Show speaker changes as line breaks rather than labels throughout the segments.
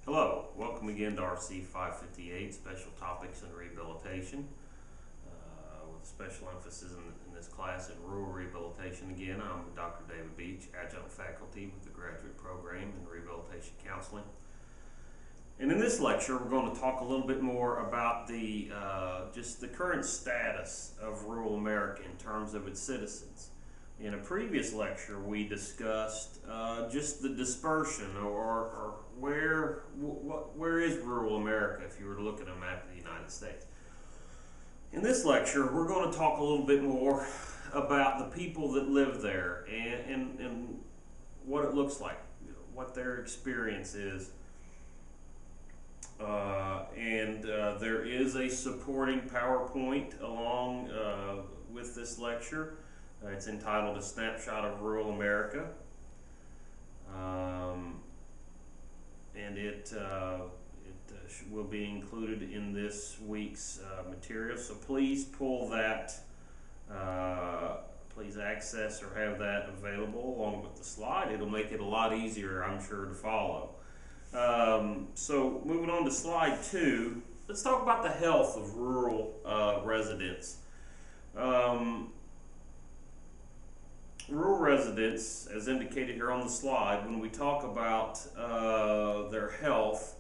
Hello, welcome again to RC-558, Special Topics in Rehabilitation, with a special emphasis in this class in rural rehabilitation. Again, I'm Dr. David Beach, adjunct faculty with the graduate program in rehabilitation counseling. And in this lecture, we're going to talk a little bit more about just the current status of rural America in terms of its citizens. In a previous lecture, we discussed just the dispersion, or where is rural America if you were to look at a map of the United States. In this lecture, we're going to talk a little bit more about the people that live there and what it looks like, what their experience is. There is a supporting PowerPoint along with this lecture. It's entitled A Snapshot of Rural America, and it will be included in this week's material. So please pull that, please access or have that available along with the slide. It'll make it a lot easier, I'm sure, to follow. So moving on to slide 2, let's talk about the health of rural residents. Rural residents, as indicated here on the slide, when we talk about their health,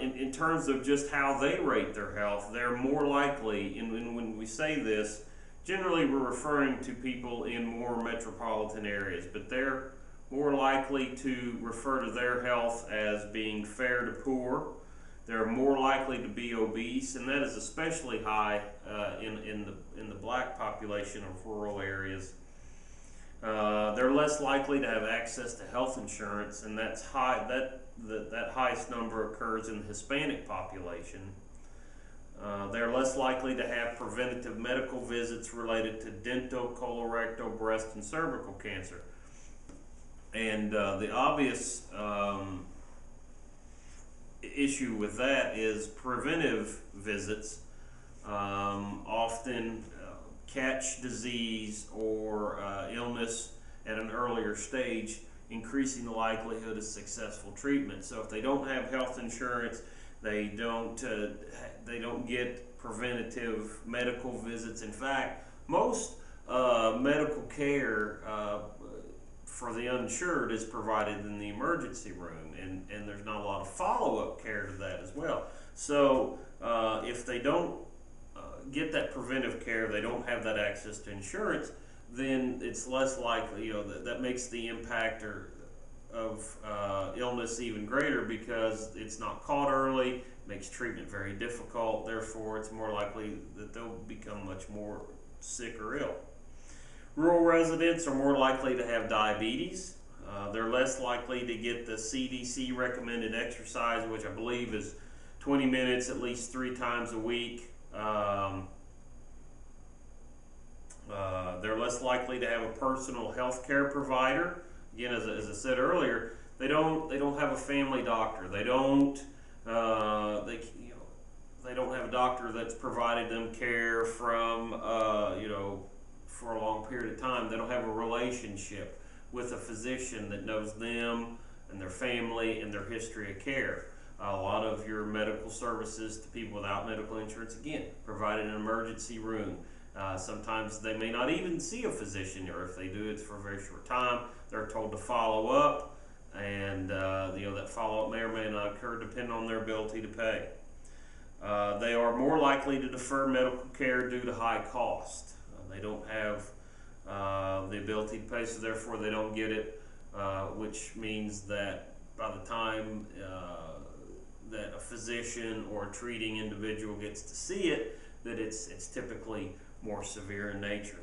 in terms of just how they rate their health, they're more likely, and when we say this, generally we're referring to people in more metropolitan areas, but they're more likely to refer to their health as being fair to poor. They're more likely to be obese, and that is especially high in the black population of rural areas. They're less likely to have access to health insurance, and that's high. That highest number occurs in the Hispanic population. They're less likely to have preventative medical visits related to dental, colorectal, breast, and cervical cancer. And the obvious issue with that is preventive visits often catch disease or illness at an earlier stage, increasing the likelihood of successful treatment. So if they don't have health insurance, they don't get preventative medical visits. In fact, most medical care for the uninsured is provided in the emergency room, and there's not a lot of follow-up care to that as well. So if they don't get that preventive care, they don't have that access to insurance, then it's less likely, that makes the impact of illness even greater, because it's not caught early, makes treatment very difficult, therefore it's more likely that they'll become much more sick or ill. Rural residents are more likely to have diabetes. They're less likely to get the CDC recommended exercise, which I believe is 20 minutes at least 3 times a week. They're less likely to have a personal health care provider. Again, as I said earlier, they don't have a family doctor. They don't have a doctor that's provided them care from for a long period of time. They don't have a relationship with a physician that knows them and their family and their history of care. A lot of your medical services to people without medical insurance, again, provided in an emergency room. Sometimes they may not even see a physician, or if they do, it's for a very short time. They're told to follow up, and that follow-up may or may not occur depending on their ability to pay. They are more likely to defer medical care due to high cost. They don't have the ability to pay, so therefore they don't get it, which means that by the time that a physician or a treating individual gets to see it, that it's typically more severe in nature.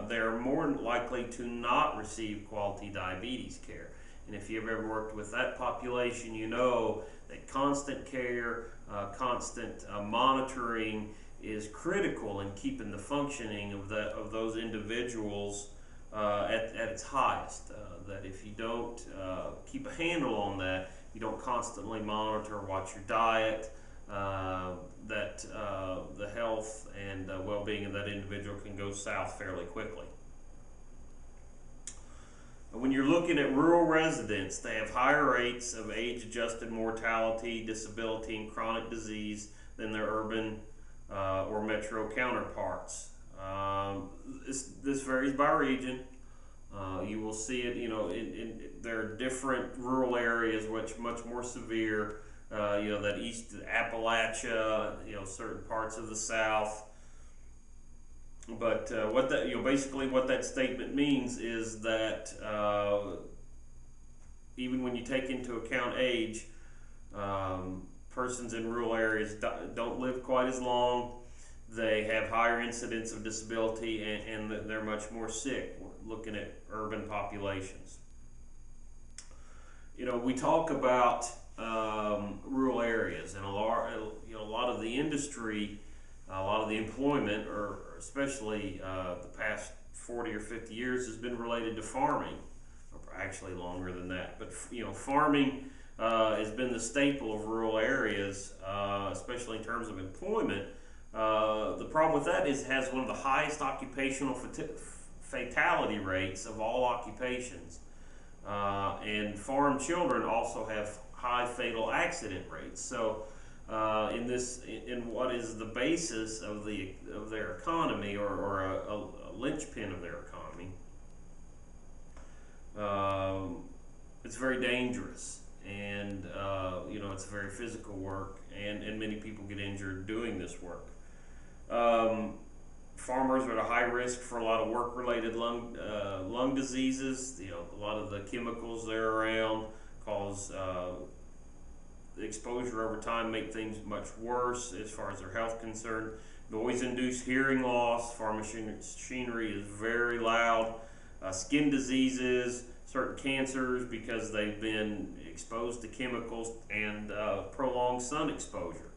They're more likely to not receive quality diabetes care. And if you've ever worked with that population, you know that constant care, constant monitoring is critical in keeping the functioning of those individuals at its highest. That if you don't keep a handle on that, you don't constantly monitor, watch your diet, that the health and well-being of that individual can go south fairly quickly. When you're looking at rural residents, they have higher rates of age-adjusted mortality, disability, and chronic disease than their urban or metro counterparts. This varies by region. You will see it, there are different rural areas which much more severe. That east Appalachia, certain parts of the South. But basically what that statement means is that even when you take into account age, persons in rural areas don't live quite as long. They have higher incidence of disability, and they're much more sick. We're looking at urban populations. We talk about rural areas, and a lot of the industry, a lot of the employment, or especially the past 40 or 50 years, has been related to farming, or actually longer than that. But farming has been the staple of rural areas, especially in terms of employment. The problem with that is it has one of the highest occupational fatality rates of all occupations. And farm children also have high fatal accident rates. So in what is the basis of their economy, or a linchpin of their economy, it's very dangerous, and it's very physical work, and many people get injured doing this work. Farmers are at a high risk for a lot of work-related lung diseases. A lot of the chemicals they're around cause the exposure over time, make things much worse as far as their health concerned. Noise-induced hearing loss. Farm machinery is very loud. Skin diseases, certain cancers because they've been exposed to chemicals, and prolonged sun exposure.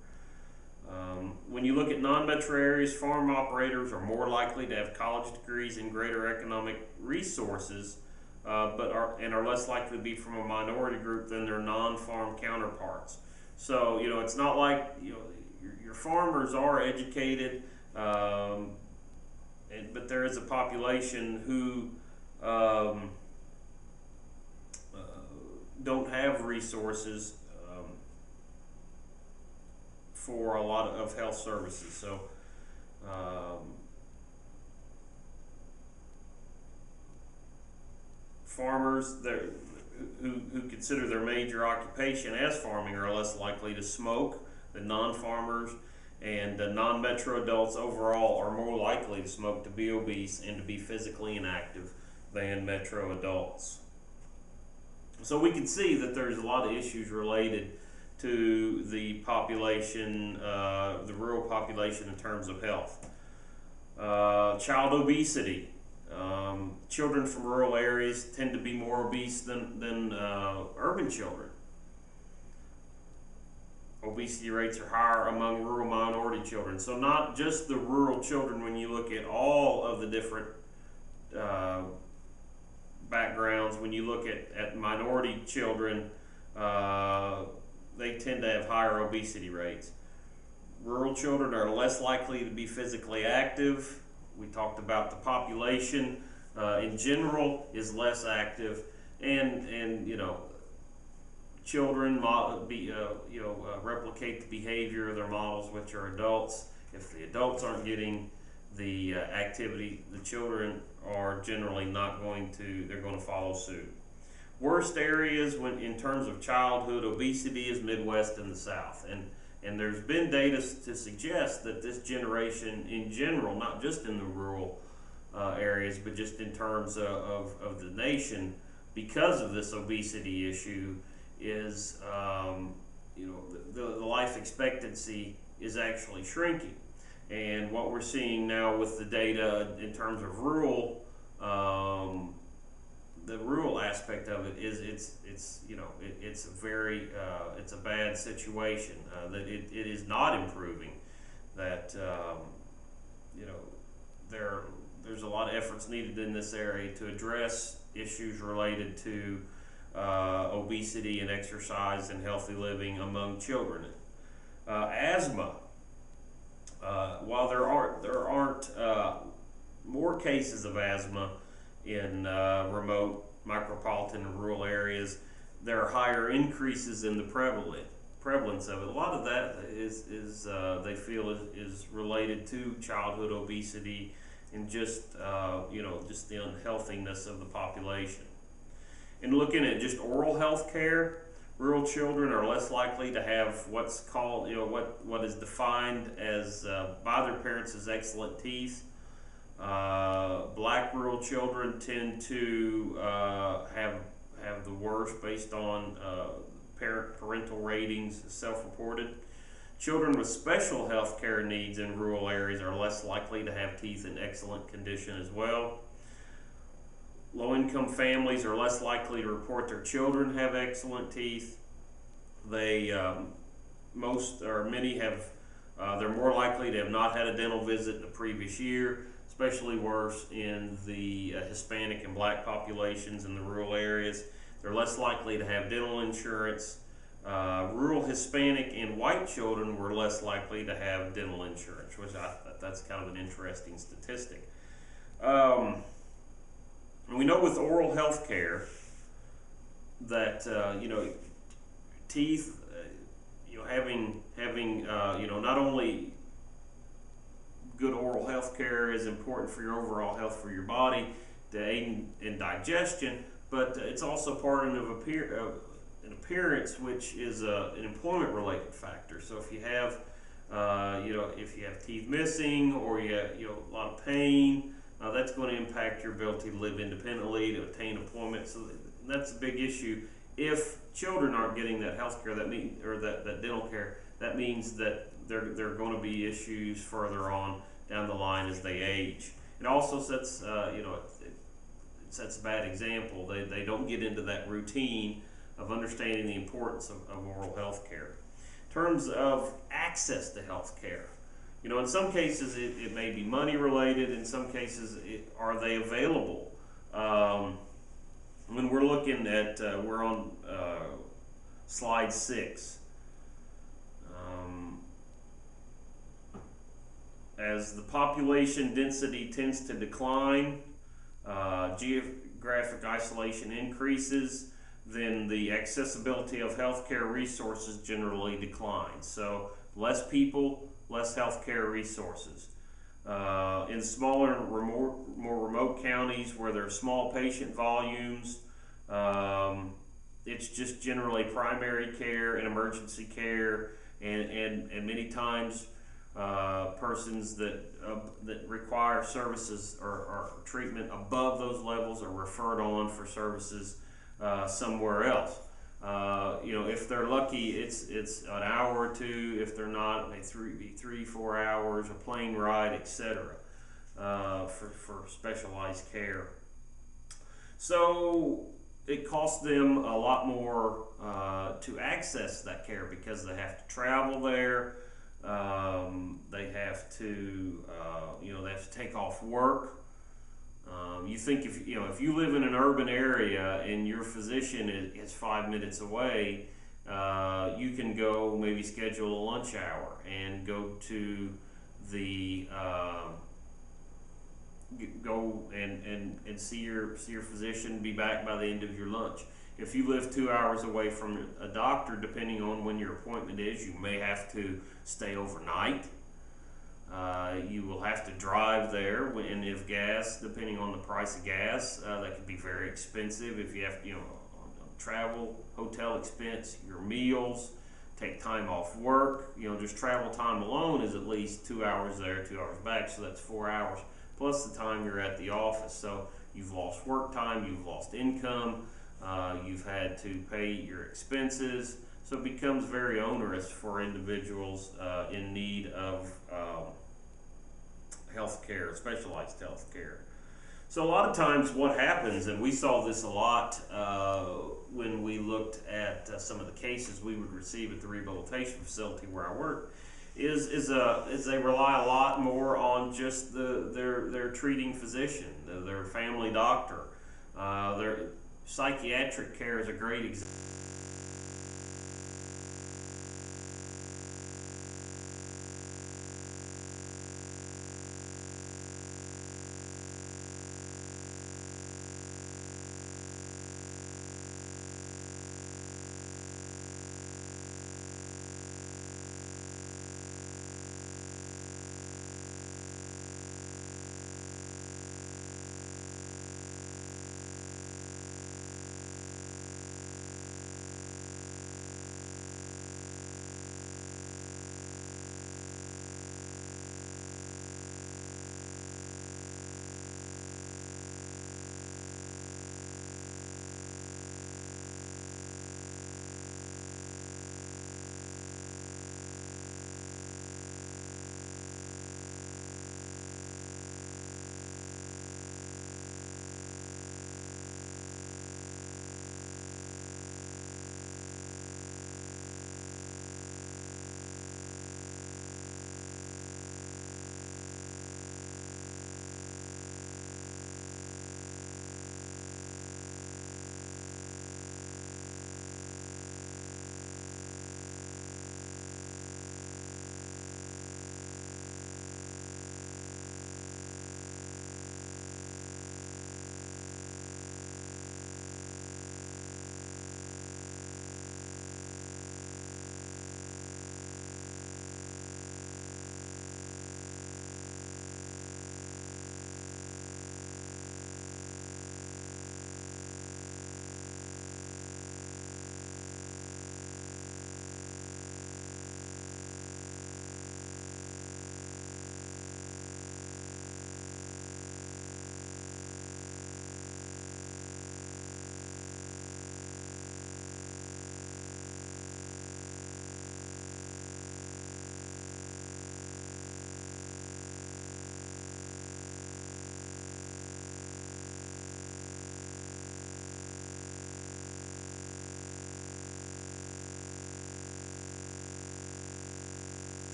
When you look at non-metro areas, farm operators are more likely to have college degrees and greater economic resources, but are less likely to be from a minority group than their non-farm counterparts. So it's not like your farmers are educated, but there is a population who don't have resources for a lot of health services. So farmers who consider their major occupation as farming are less likely to smoke than non-farmers, and non-metro adults overall are more likely to smoke, to be obese, and to be physically inactive than metro adults. So we can see that there's a lot of issues related to the population, the rural population, in terms of health. Child obesity. Children from rural areas tend to be more obese than urban children. Obesity rates are higher among rural minority children. So not just the rural children, when you look at all of the different backgrounds, when you look at minority children, they tend to have higher obesity rates. Rural children are less likely to be physically active. We talked about the population in general is less active, and children replicate the behavior of their models, which are adults. If the adults aren't getting the activity, the children are generally not going to. They're going to follow suit. Worst areas in terms of childhood obesity is Midwest and the South, and there's been data to suggest that this generation in general, not just in the rural areas, but just in terms of the nation, because of this obesity issue, is the life expectancy is actually shrinking. And what we're seeing now with the data in terms of rural, the rural aspect of it is it's a bad situation, that it is not improving. That there's a lot of efforts needed in this area to address issues related to obesity and exercise and healthy living among children. Asthma. While there aren't more cases of asthma in remote micropolitan and rural areas, there are higher increases in the prevalence of it. A lot of that is they feel is related to childhood obesity and just just the unhealthiness of the population. And looking at just oral health care, rural children are less likely to have what's called, what is defined as by their parents as excellent teeth. Black rural children tend to have the worst based on parental ratings, self-reported. Children with special health care needs in rural areas are less likely to have teeth in excellent condition as well. Low-income families are less likely to report their children have excellent teeth. They many have they're more likely to have not had a dental visit in the previous year, especially worse in the Hispanic and black populations in the rural areas. They're less likely to have dental insurance. Rural Hispanic and white children were less likely to have dental insurance, which that's kind of an interesting statistic. We know with oral health care that teeth, having not only good oral health care is important for your overall health for your body to aid in digestion, but it's also part of an appearance, which is an employment related factor. So if you have if you have teeth missing, or you have a lot of pain, that's going to impact your ability to live independently, to obtain employment. So that's a big issue. If children aren't getting that health care, that dental care, that means that there are going to be issues further on down the line as they age. It also sets it sets a bad example. They don't get into that routine of understanding the importance of oral health care. In terms of access to health care, in some cases it may be money related. In some cases, are they available? When we're looking at, we're on slide 6. As the population density tends to decline, geographic isolation increases, then the accessibility of healthcare resources generally declines. So less people, less healthcare resources. In smaller, more remote counties where there are small patient volumes, it's just generally primary care and emergency care, and many times persons that require services or treatment above those levels are referred on for services somewhere else. If they're lucky, it's an hour or two. If they're not, it may be 3-4 hours, a plane ride, etc. For specialized care. So it costs them a lot more to access that care because they have to travel there. They have to, they have to take off work. You think if you live in an urban area and your physician is 5 minutes away, you can go maybe schedule a lunch hour and go to the go and see your physician, be back by the end of your lunch. If you live 2 hours away from a doctor, depending on when your appointment is, you may have to stay overnight. You will have to drive there, and if gas, depending on the price of gas, that could be very expensive. If you have, travel, hotel expense, your meals, take time off work, just travel time alone is at least 2 hours there, 2 hours back, so that's 4 hours, plus the time you're at the office. So you've lost work time, you've lost income, you've had to pay your expenses, so it becomes very onerous for individuals in need of health care, specialized health care. So a lot of times what happens, and we saw this a lot when we looked at some of the cases we would receive at the rehabilitation facility where I work, is they rely a lot more on just their treating physician, their family doctor. Their psychiatric care is a great example.